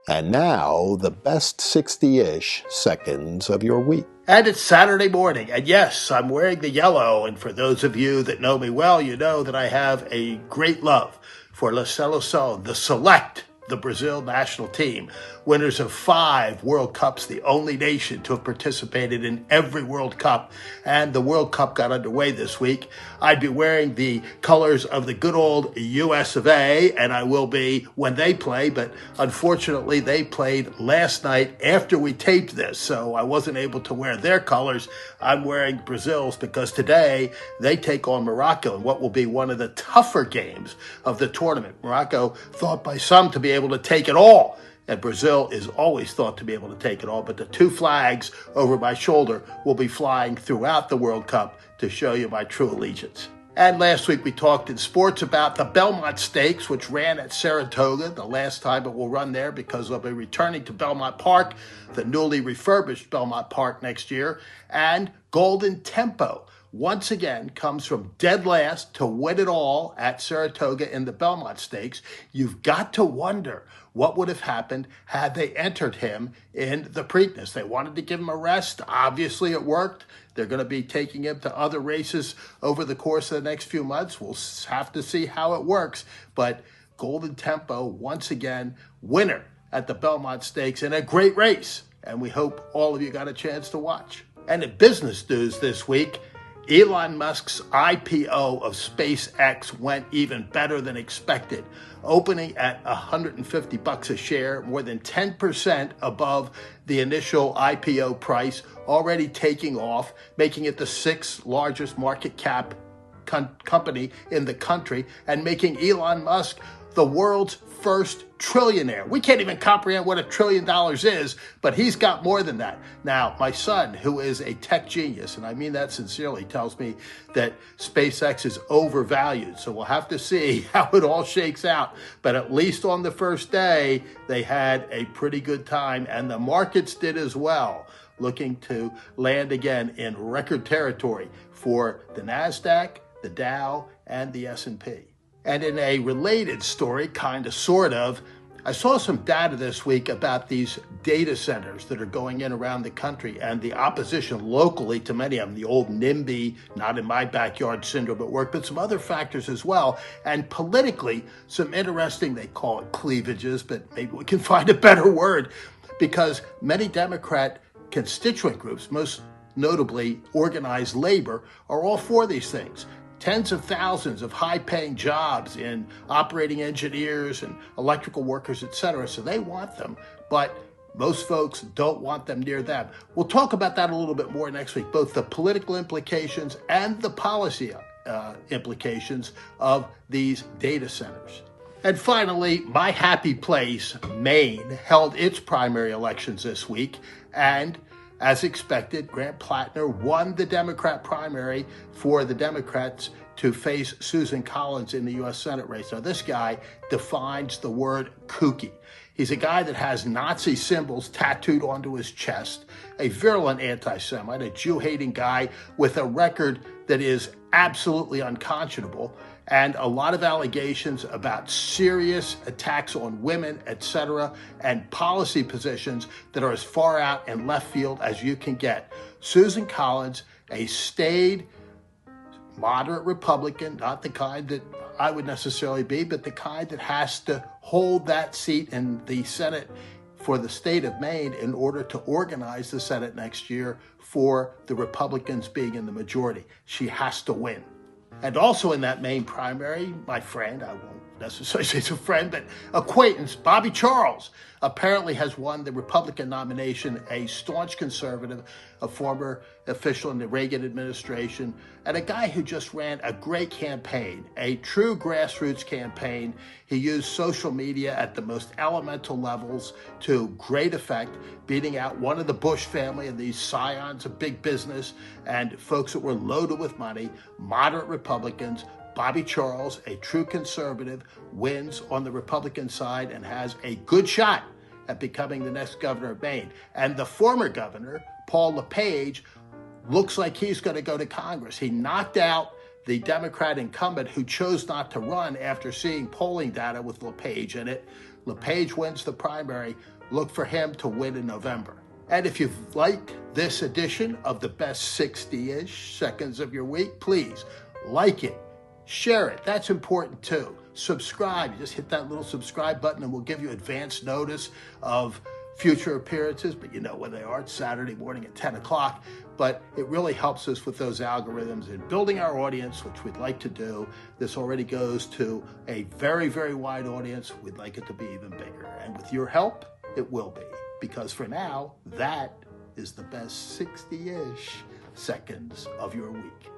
And now, the best 60-ish seconds of your week. And it's Saturday morning, and yes, I'm wearing the yellow, and for those of you that know me well, you know that I have a great love for La Seleção, the select, the Brazil national team, winners of 5 World Cups, the only nation to have participated in every World Cup, and the World Cup got underway this week. I'd be wearing the colors of the good old US of A, and I will be when they play, but unfortunately they played last night after we taped this, so I wasn't able to wear their colors. I'm wearing Brazil's because today they take on Morocco in what will be one of the tougher games of the tournament. Morocco thought by some to be able to take it all, and Brazil is always thought to be able to take it all, but the 2 flags over my shoulder will be flying throughout the World Cup to show you my true allegiance. And last week we talked in sports about the Belmont Stakes, which ran at Saratoga, the last time it will run there because they'll be returning to Belmont Park, the newly refurbished Belmont Park next year, and Golden Tempo once again comes from dead last to win it all at Saratoga in the Belmont Stakes. You've got to wonder what would have happened had they entered him in the Preakness. They wanted to give him a rest. Obviously, it worked. They're going to be taking him to other races over the course of the next few months. We'll have to see how it works. But Golden Tempo, once again, winner at the Belmont Stakes in a great race. And we hope all of you got a chance to watch. And in business news this week, Elon Musk's IPO of SpaceX went even better than expected, opening at $150 a share, more than 10% above the initial IPO price, already taking off, making it the 6th largest market cap company in the country, and making Elon Musk the world's first trillionaire. We can't even comprehend what $1 trillion is, but he's got more than that. Now, my son, who is a tech genius, and I mean that sincerely, tells me that SpaceX is overvalued. So we'll have to see how it all shakes out. But at least on the first day, they had a pretty good time, and the markets did as well, looking to land again in record territory for the NASDAQ, the Dow, and the S&P. And in a related story, kind of, sort of, I saw some data this week about these data centers that are going in around the country and the opposition locally to many of them, the old NIMBY, not in my backyard syndrome at work, but some other factors as well. And politically, some interesting, they call it cleavages, but maybe we can find a better word, because many Democrat constituent groups, most notably organized labor, are all for these things. Tens of thousands of high-paying jobs in operating engineers and electrical workers, etc. So they want them, but most folks don't want them near them. We'll talk about that a little bit more next week, both the political implications and the policy implications of these data centers. And finally, my happy place, Maine, held its primary elections this week, and as expected, Grant Plattner won the Democrat primary for the Democrats to face Susan Collins in the U.S. Senate race. Now, this guy defines the word kooky. He's a guy that has Nazi symbols tattooed onto his chest, a virulent anti-Semite, a Jew-hating guy with a record that is absolutely unconscionable, and a lot of allegations about serious attacks on women, etc., and policy positions that are as far out and left field as you can get. Susan Collins, a staid, moderate Republican, not the kind that I would necessarily be, but the kind that has to hold that seat in the Senate for the state of Maine in order to organize the Senate next year for the Republicans being in the majority. She has to win. And also in that Maine primary, my friend, I won't necessarily say he's a friend, but acquaintance, Bobby Charles, apparently has won the Republican nomination, a staunch conservative, a former official in the Reagan administration, and a guy who just ran a great campaign, a true grassroots campaign. He used social media at the most elemental levels to great effect, beating out one of the Bush family and these scions of big business and folks that were loaded with money, moderate Republicans. Bobby Charles, a true conservative, wins on the Republican side and has a good shot at becoming the next governor of Maine. And the former governor, Paul LePage, looks like he's going to go to Congress. He knocked out the Democrat incumbent who chose not to run after seeing polling data with LePage in it. LePage wins the primary. Look for him to win in November. And if you've liked this edition of the best 60-ish seconds of your week, please like it, share it. That's important too. Subscribe. You just hit that little subscribe button and we'll give you advance notice of future appearances, but you know when they are. It's Saturday morning at 10 o'clock. But it really helps us with those algorithms and building our audience, which we'd like to do. This already goes to a very, very wide audience. We'd like it to be even bigger. And with your help, it will be. Because for now, that is the best 60-ish seconds of your week.